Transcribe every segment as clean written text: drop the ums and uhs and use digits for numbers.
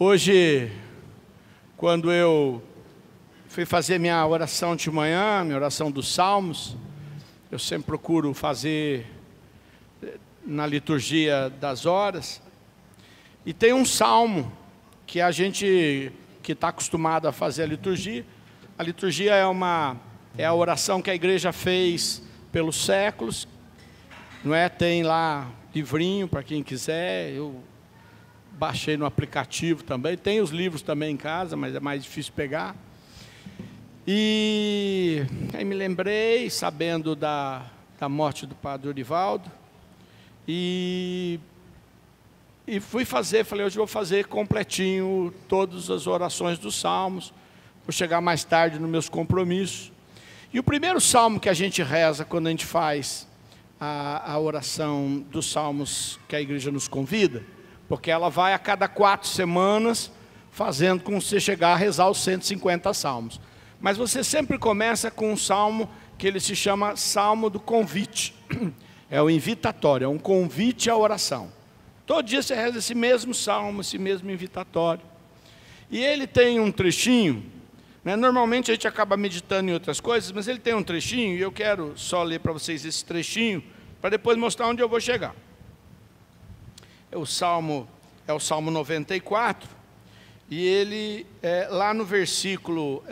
Hoje, quando eu fui fazer minha oração de manhã, minha oração dos Salmos, eu sempre procuro fazer na liturgia das horas, e tem um salmo que a gente que está acostumado a fazer a liturgia é a oração que a igreja fez pelos séculos, não é? Tem lá livrinho para quem quiser, eu baixei no aplicativo também, tem os livros também em casa, mas é mais difícil pegar. E aí me lembrei, sabendo da morte do padre Orivaldo, e fui fazer, falei, hoje eu vou fazer completinho todas as orações dos salmos, vou chegar mais tarde nos meus compromissos. E o primeiro salmo que a gente reza quando a gente faz a oração dos salmos que a igreja nos convida, porque ela vai a cada 4 semanas fazendo com você chegar a rezar os 150 salmos. Mas você sempre começa com um salmo que ele se chama Salmo do Convite. É o invitatório, é um convite à oração. Todo dia você reza esse mesmo salmo, esse mesmo invitatório. E ele tem um trechinho, né? Normalmente a gente acaba meditando em outras coisas, mas ele tem um trechinho, e eu quero só ler para vocês esse trechinho, para depois mostrar onde eu vou chegar. É o Salmo 94, e ele, lá no versículo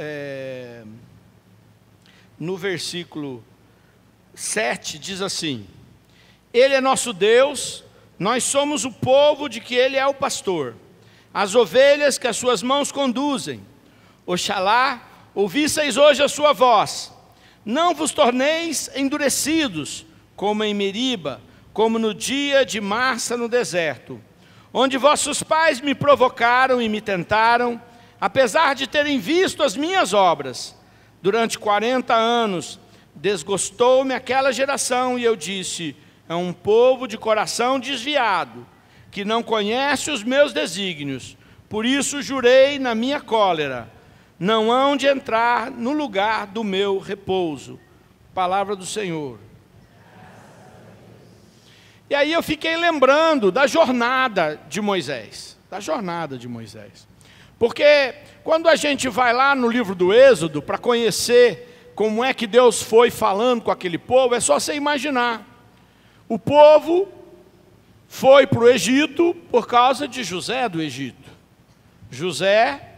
7, diz assim: Ele é nosso Deus, nós somos o povo de que Ele é o pastor, as ovelhas que as suas mãos conduzem. Oxalá ouvisseis hoje a sua voz, não vos torneis endurecidos, como em Meriba, como no dia de Massa no deserto, onde vossos pais me provocaram e me tentaram, apesar de terem visto as minhas obras. Durante 40 anos desgostou-me aquela geração, e eu disse: é um povo de coração desviado, que não conhece os meus desígnios. Por isso jurei na minha cólera: não hão de entrar no lugar do meu repouso. Palavra do Senhor. E aí eu fiquei lembrando da jornada de Moisés. Porque quando a gente vai lá no livro do Êxodo para conhecer como é que Deus foi falando com aquele povo, é só você imaginar. O povo foi para o Egito por causa de José do Egito. José,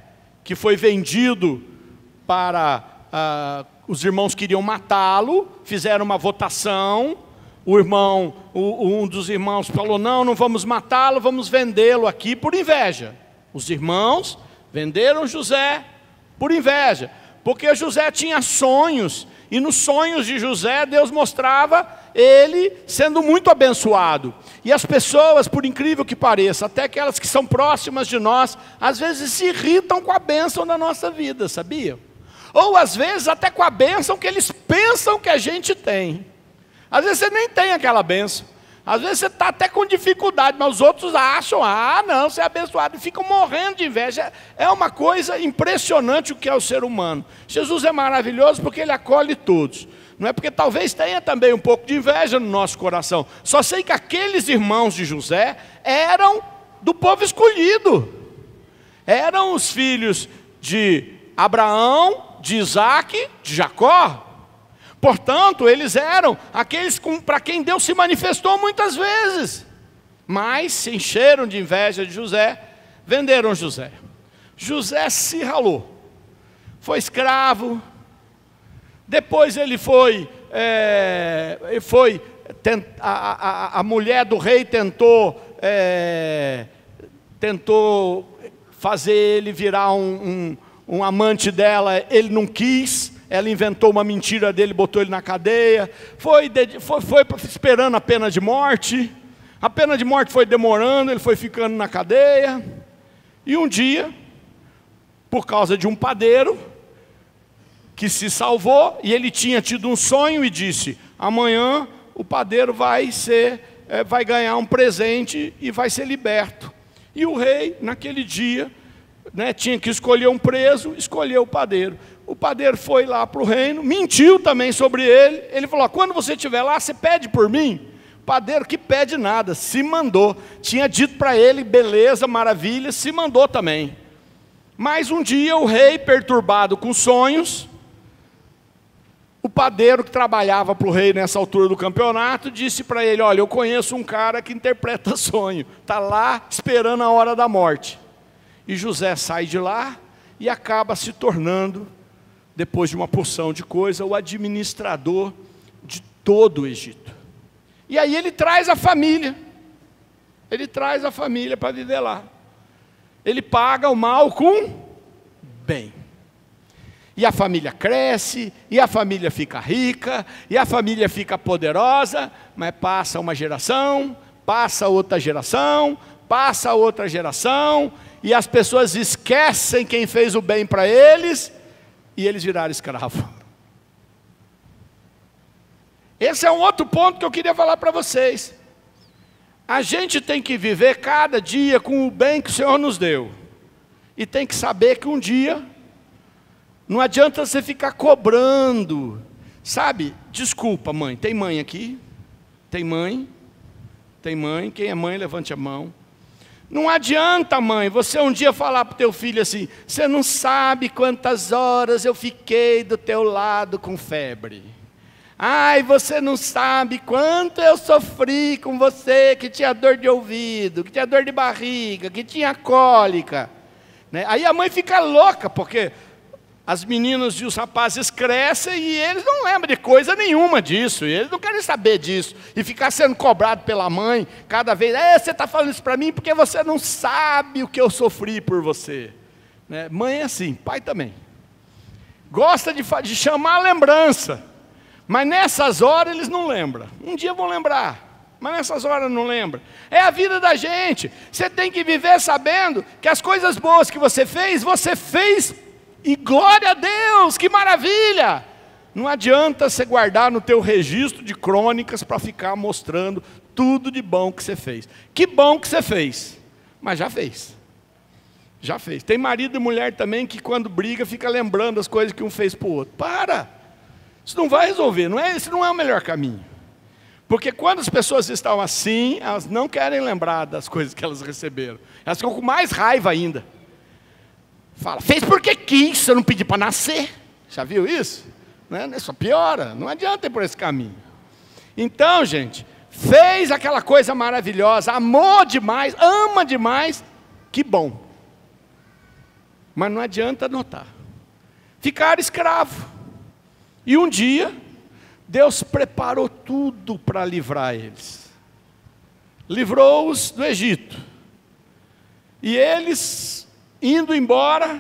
que foi vendido para... os irmãos queriam matá-lo, fizeram uma votação. Um dos irmãos falou: não vamos matá-lo, vamos vendê-lo aqui por inveja. Os irmãos venderam José por inveja, porque José tinha sonhos, e nos sonhos de José Deus mostrava ele sendo muito abençoado. E as pessoas, por incrível que pareça, até aquelas que são próximas de nós, às vezes se irritam com a bênção da nossa vida, sabia? Ou às vezes até com a bênção que eles pensam que a gente tem. Às vezes você nem tem aquela bênção. Às vezes você está até com dificuldade, mas os outros acham: não, você é abençoado, e ficam morrendo de inveja. É uma coisa impressionante o que é o ser humano. Jesus é maravilhoso porque Ele acolhe todos. Não é porque talvez tenha também um pouco de inveja no nosso coração. Só sei que aqueles irmãos de José eram do povo escolhido. Eram os filhos de Abraão, de Isaac, de Jacó. Portanto, eles eram aqueles para quem Deus se manifestou muitas vezes. Mas se encheram de inveja de José, venderam José. José se ralou. Foi escravo. Depois ele foi... a mulher do rei tentou fazer ele virar um amante dela. Ele não quis. Ela inventou uma mentira dele, botou ele na cadeia, foi esperando a pena de morte. A pena de morte foi demorando, ele foi ficando na cadeia. E um dia, por causa de um padeiro que se salvou, e ele tinha tido um sonho e disse: amanhã o padeiro vai ganhar um presente e vai ser liberto. E o rei, naquele dia, tinha que escolher um preso, escolheu o padeiro. O padeiro foi lá para o reino, mentiu também sobre ele. Ele falou: quando você estiver lá, você pede por mim, padeiro que pede nada, se mandou. Tinha dito para ele, beleza, maravilha, se mandou também. Mas um dia o rei, perturbado com sonhos, o padeiro que trabalhava para o rei nessa altura do campeonato, disse para ele, olha, eu conheço um cara que interpreta sonho, está lá esperando a hora da morte. E José sai de lá e acaba se tornando, depois de uma porção de coisa, o administrador de todo o Egito. E aí ele traz a família para viver lá. Ele paga o mal com bem. E a família cresce, e a família fica rica, e a família fica poderosa, mas passa uma geração, passa outra geração, passa outra geração, e as pessoas esquecem quem fez o bem para eles, e eles viraram escravo. Esse é um outro ponto que eu queria falar para vocês. A gente tem que viver cada dia com o bem que o Senhor nos deu. E tem que saber que um dia, não adianta você ficar cobrando. Sabe, desculpa mãe, tem mãe aqui? Tem mãe? Tem mãe? Quem é mãe, levante a mão. Não adianta, mãe, você um dia falar para o teu filho assim, você não sabe quantas horas eu fiquei do teu lado com febre. Ai, você não sabe quanto eu sofri com você, que tinha dor de ouvido, que tinha dor de barriga, que tinha cólica. Né? Aí a mãe fica louca, porque as meninas e os rapazes crescem e eles não lembram de coisa nenhuma disso, e eles não querem saber disso, e ficar sendo cobrado pela mãe, cada vez, você está falando isso para mim porque você não sabe o que eu sofri por você. Né? Mãe é assim, pai também. Gosta de chamar a lembrança, mas nessas horas eles não lembram. Um dia vão lembrar, mas nessas horas não lembram. É a vida da gente, você tem que viver sabendo que as coisas boas que você fez e glória a Deus, que maravilha! Não adianta você guardar no teu registro de crônicas para ficar mostrando tudo de bom que você fez. Que bom que você fez, mas já fez. Já fez. Tem marido e mulher também que quando briga fica lembrando as coisas que um fez para o outro. Para! Isso não vai resolver, esse não é o melhor caminho. Porque quando as pessoas estão assim, elas não querem lembrar das coisas que elas receberam. Elas ficam com mais raiva ainda. Fala, fez porque quis, você não pediu para nascer. Já viu isso? Né? Só piora, não adianta ir por esse caminho. Então, gente, fez aquela coisa maravilhosa, amou demais, ama demais, que bom. Mas não adianta notar. Ficar escravo. E um dia, Deus preparou tudo para livrar eles. Livrou-os do Egito. E eles, indo embora,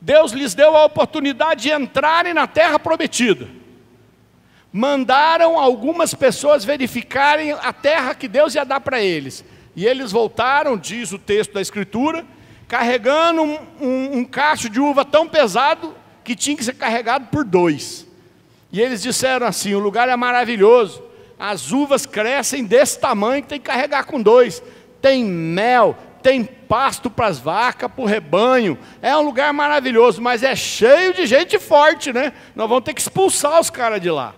Deus lhes deu a oportunidade de entrarem na terra prometida. Mandaram algumas pessoas verificarem a terra que Deus ia dar para eles. E eles voltaram, diz o texto da Escritura, carregando um cacho de uva tão pesado que tinha que ser carregado por 2. E eles disseram assim, o lugar é maravilhoso, as uvas crescem desse tamanho que tem que carregar com 2. Tem mel, tem pasto para as vacas, para o rebanho, é um lugar maravilhoso, mas é cheio de gente forte, né? Nós vamos ter que expulsar os caras de lá.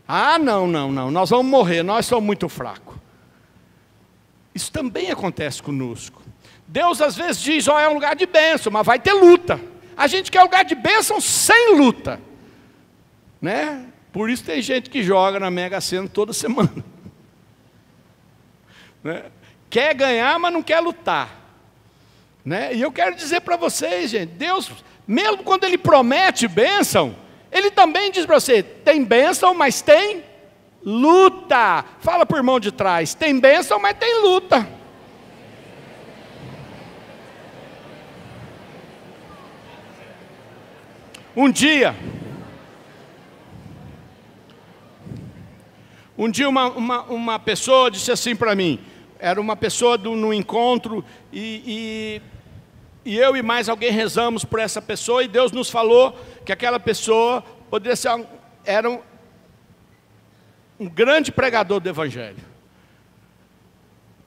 Ah, não, nós vamos morrer, nós somos muito fracos. Isso também acontece conosco. Deus às vezes diz, é um lugar de bênção, mas vai ter luta. A gente quer um lugar de bênção sem luta. Né? Por isso tem gente que joga na Mega Sena toda semana. Né? Quer ganhar, mas não quer lutar. Né? E eu quero dizer para vocês, gente, Deus, mesmo quando Ele promete bênção, Ele também diz para você, tem bênção, mas tem luta. Fala para o irmão de trás, tem bênção, mas tem luta. Um dia uma pessoa disse assim para mim, era uma pessoa no encontro, e eu e mais alguém rezamos por essa pessoa, e Deus nos falou que aquela pessoa poderia ser era um grande pregador do Evangelho.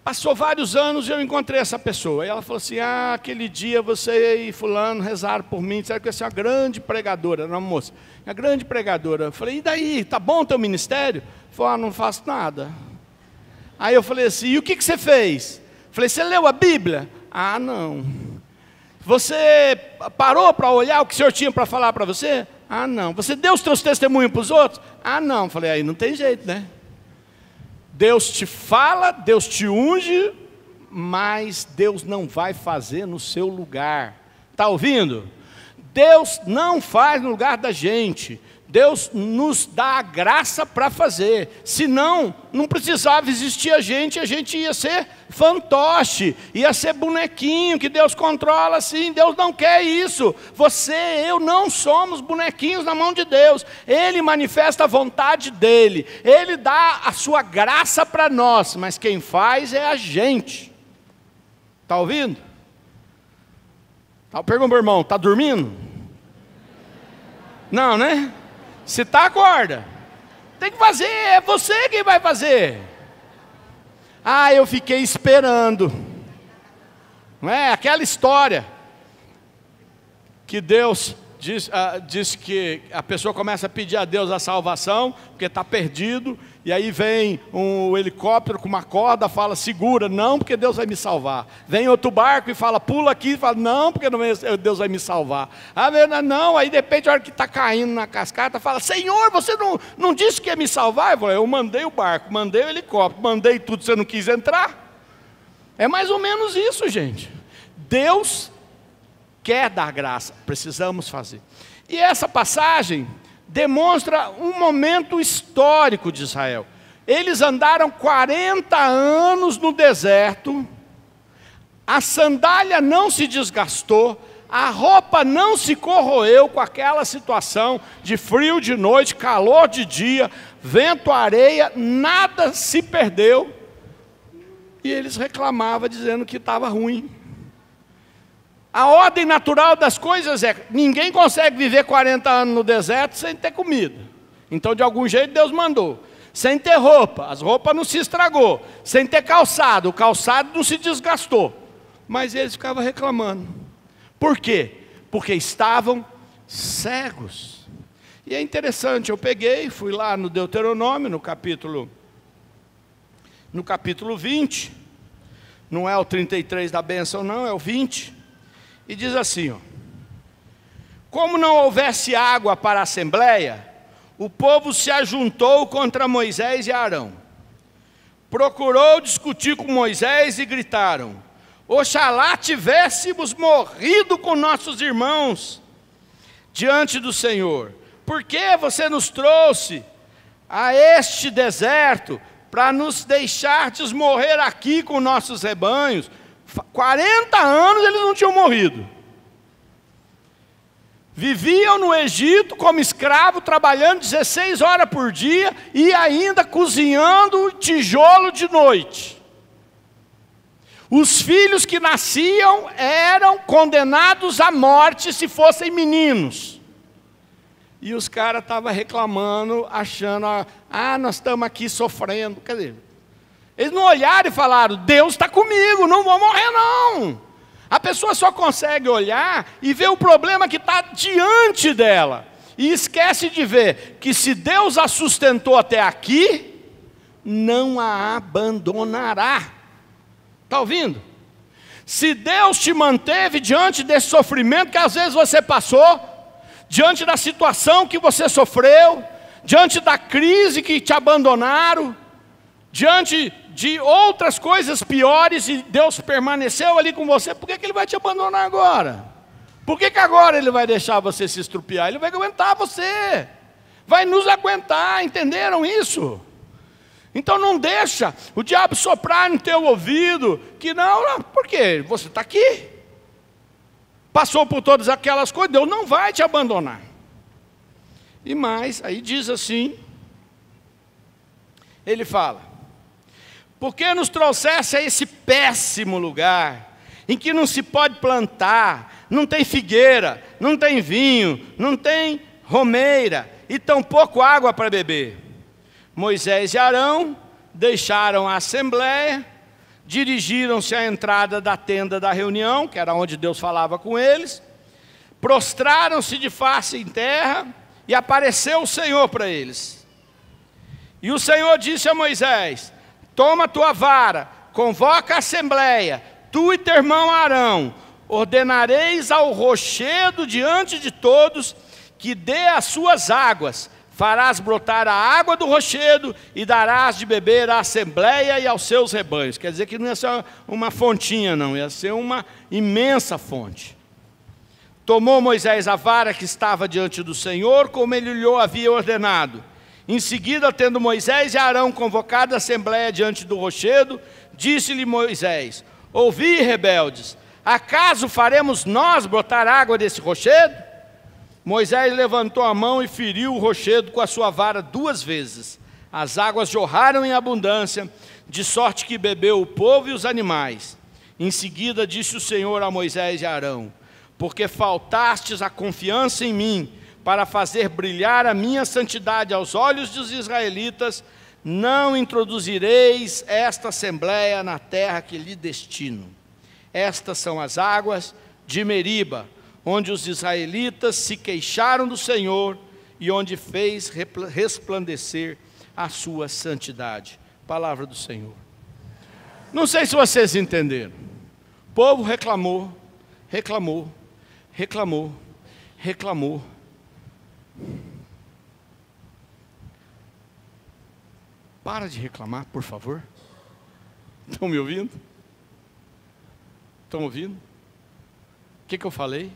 Passou vários anos e eu encontrei essa pessoa. E ela falou assim, aquele dia você e fulano rezaram por mim, disseram que eu sou uma grande pregadora, não, moça, uma grande pregadora. Eu falei, e daí, tá bom o teu ministério? Ela falou, não faço nada. Aí eu falei assim, e o que você fez? Falei, você leu a Bíblia? Ah, não. Você parou para olhar o que o Senhor tinha para falar para você? Ah, não. Você deu os teus testemunhos para os outros? Ah, não. Falei, aí não tem jeito, né? Deus te fala, Deus te unge, mas Deus não vai fazer no seu lugar. Está ouvindo? Deus não faz no lugar da gente. Deus nos dá a graça para fazer. Senão, não precisava existir a gente ia ser fantoche, ia ser bonequinho que Deus controla assim. Deus não quer isso. Você, eu não somos bonequinhos na mão de Deus. Ele manifesta a vontade dEle. Ele dá a sua graça para nós, mas quem faz é a gente. Está ouvindo? Pergunta para o irmão, está dormindo? Não, né? Se está, acorda. Tem que fazer, é você quem vai fazer. Ah, eu fiquei esperando. Não é? Aquela história que Deus diz que a pessoa começa a pedir a Deus a salvação, porque está perdido, e aí vem um helicóptero com uma corda, fala, segura, não, porque Deus vai me salvar. Vem outro barco e fala, pula aqui, e fala, não, porque Deus vai me salvar. Não, aí de repente, a hora que está caindo na cascata, fala, Senhor, você não disse que ia me salvar? Eu mandei o barco, mandei o helicóptero, mandei tudo, você não quis entrar? É mais ou menos isso, gente. Deus quer dar graça, precisamos fazer. E essa passagem demonstra um momento histórico de Israel. Eles andaram 40 anos no deserto, a sandália não se desgastou, a roupa não se corroeu com aquela situação de frio de noite, calor de dia, vento, areia, nada se perdeu. E eles reclamavam dizendo que estava ruim. A ordem natural das coisas é, ninguém consegue viver 40 anos no deserto sem ter comida. Então, de algum jeito, Deus mandou. Sem ter roupa, as roupas não se estragou. Sem ter calçado, o calçado não se desgastou. Mas eles ficavam reclamando. Por quê? Porque estavam cegos. E é interessante, eu peguei, fui lá no Deuteronômio, no capítulo 20. Não é o 33 da bênção, não, é o 20. E diz assim, ó, como não houvesse água para a assembleia, o povo se ajuntou contra Moisés e Arão. Procurou discutir com Moisés e gritaram, oxalá tivéssemos morrido com nossos irmãos diante do Senhor. Por que você nos trouxe a este deserto para nos deixardes morrer aqui com nossos rebanhos? 40 anos eles não tinham morrido. Viviam no Egito como escravo, trabalhando 16 horas por dia e ainda cozinhando tijolo de noite. Os filhos que nasciam eram condenados à morte se fossem meninos. E os caras estavam reclamando, achando, nós estamos aqui sofrendo. Quer dizer, eles não olharam e falaram, Deus está comigo, não vou morrer não. A pessoa só consegue olhar e ver o problema que está diante dela. E esquece de ver que se Deus a sustentou até aqui, não a abandonará. Está ouvindo? Se Deus te manteve diante desse sofrimento que às vezes você passou, diante da situação que você sofreu, diante da crise que te abandonaram, diante de outras coisas piores, e Deus permaneceu ali com você, por que Ele vai te abandonar agora? Por que agora Ele vai deixar você se estrupiar? Ele vai aguentar você, vai nos aguentar, entenderam isso? Então não deixa o diabo soprar no teu ouvido, que não, por quê? Você está aqui, passou por todas aquelas coisas, Deus não vai te abandonar. E mais, aí diz assim, ele fala, por que nos trouxesse a esse péssimo lugar, em que não se pode plantar, não tem figueira, não tem vinho, não tem romeira, e tampouco água para beber? Moisés e Arão deixaram a assembleia, dirigiram-se à entrada da tenda da reunião, que era onde Deus falava com eles, prostraram-se de face em terra, e apareceu o Senhor para eles. E o Senhor disse a Moisés, toma a tua vara, convoca a assembleia, tu e teu irmão Arão, ordenareis ao rochedo diante de todos, que dê as suas águas, farás brotar a água do rochedo, e darás de beber à assembleia e aos seus rebanhos. Quer dizer que não ia ser uma fontinha não, ia ser uma imensa fonte. Tomou Moisés a vara que estava diante do Senhor, como ele lhe havia ordenado. Em seguida, tendo Moisés e Arão convocado a assembleia diante do rochedo, disse-lhe Moisés: ouvi, rebeldes, acaso faremos nós brotar água desse rochedo? Moisés levantou a mão e feriu o rochedo com a sua vara 2 vezes. As águas jorraram em abundância, de sorte que bebeu o povo e os animais. Em seguida disse o Senhor a Moisés e a Arão: porque faltastes a confiança em mim, para fazer brilhar a minha santidade aos olhos dos israelitas, não introduzireis esta assembleia na terra que lhe destino. Estas são as águas de Meriba, onde os israelitas se queixaram do Senhor e onde fez resplandecer a sua santidade. Palavra do Senhor. Não sei se vocês entenderam. O povo reclamou, reclamou, reclamou, reclamou. Para de reclamar, por favor. Estão me ouvindo? Estão ouvindo? O que eu falei?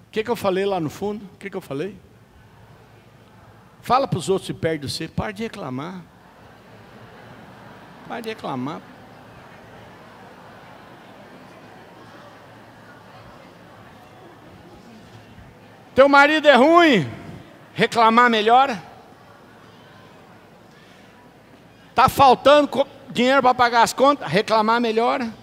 O que eu falei lá no fundo? O que eu falei? Fala para os outros e perde você. Para de reclamar. Para de reclamar. Teu marido é ruim, reclamar melhora? Está faltando dinheiro para pagar as contas, reclamar melhora?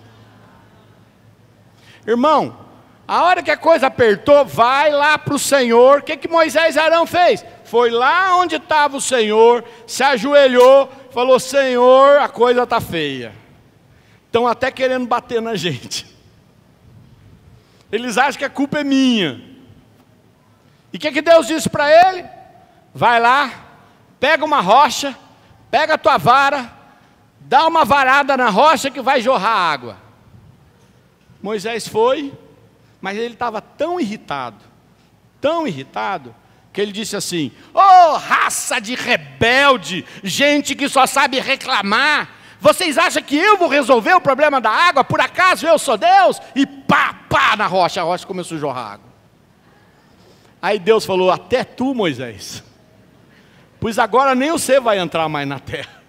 Irmão, a hora que a coisa apertou, vai lá para o Senhor. O que Moisés e Arão fez? Foi lá onde estava o Senhor, se ajoelhou, falou: Senhor, a coisa está feia. Estão até querendo bater na gente. Eles acham que a culpa é minha. E o que Deus disse para ele? Vai lá, pega uma rocha, pega a tua vara, dá uma varada na rocha que vai jorrar água. Moisés foi, mas ele estava tão irritado, que ele disse assim: ô raça de rebelde, gente que só sabe reclamar, vocês acham que eu vou resolver o problema da água? Por acaso eu sou Deus? E pá, na rocha, a rocha começou a jorrar água. Aí Deus falou: até tu, Moisés, pois agora nem você vai entrar mais na terra.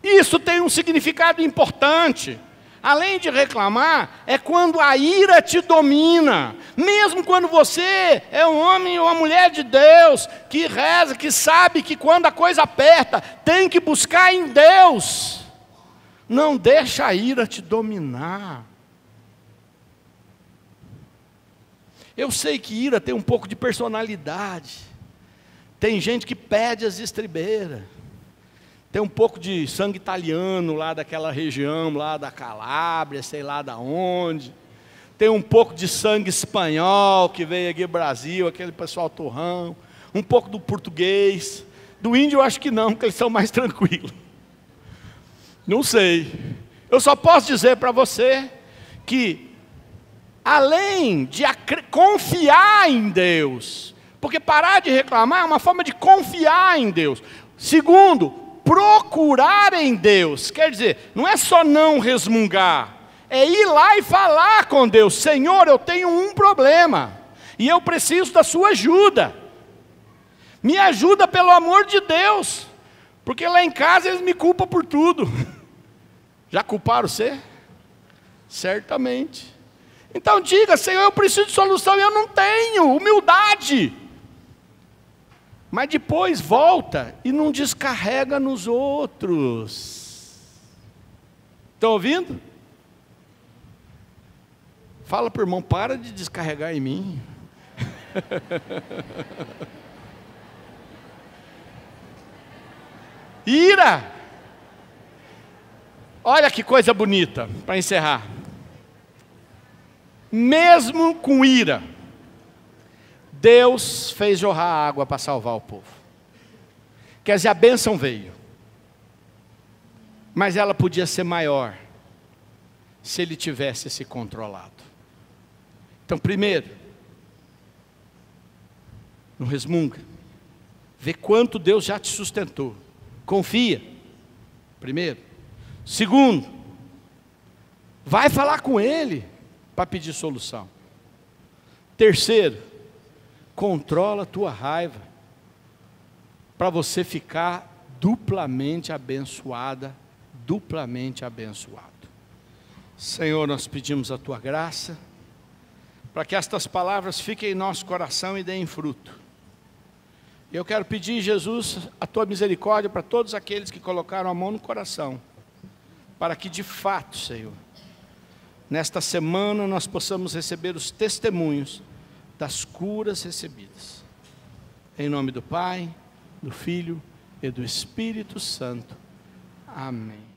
Isso tem um significado importante. Além de reclamar, é quando a ira te domina. Mesmo quando você é um homem ou uma mulher de Deus, que reza, que sabe que quando a coisa aperta, tem que buscar em Deus. Não deixa a ira te dominar. Eu sei que ira tem um pouco de personalidade. Tem gente que pede as estribeiras. Tem um pouco de sangue italiano lá daquela região, lá da Calábria, sei lá da onde. Tem um pouco de sangue espanhol que veio aqui no Brasil, aquele pessoal torrão. Um pouco do português. Do índio eu acho que não, porque eles são mais tranquilos. Não sei. Eu só posso dizer para você que, além de confiar em Deus, porque parar de reclamar é uma forma de confiar em Deus. Segundo, procurar em Deus. Quer dizer, não é só não resmungar, é ir lá e falar com Deus: Senhor, eu tenho um problema, e eu preciso da sua ajuda. Me ajuda pelo amor de Deus, porque lá em casa eles me culpam por tudo. Já culparam você? Certamente. Então diga: Senhor, eu preciso de solução e eu não tenho. Humildade. Mas depois volta e não descarrega nos outros. Estão ouvindo? Fala para o irmão: para de descarregar em mim. Ira. Olha que coisa bonita, para encerrar. Mesmo com ira, Deus fez jorrar água para salvar o povo. Quer dizer, a bênção veio, mas ela podia ser maior se ele tivesse se controlado. Então, primeiro, não resmunga, vê quanto Deus já te sustentou, confia, primeiro. Segundo, vai falar com Ele para pedir solução. Terceiro, controla a tua raiva, para você ficar duplamente abençoada, duplamente abençoado. Senhor, nós pedimos a tua graça, para que estas palavras fiquem em nosso coração e deem fruto. Eu quero pedir, Jesus, a tua misericórdia para todos aqueles que colocaram a mão no coração, para que de fato, Senhor, nesta semana nós possamos receber os testemunhos das curas recebidas. Em nome do Pai, do Filho e do Espírito Santo. Amém.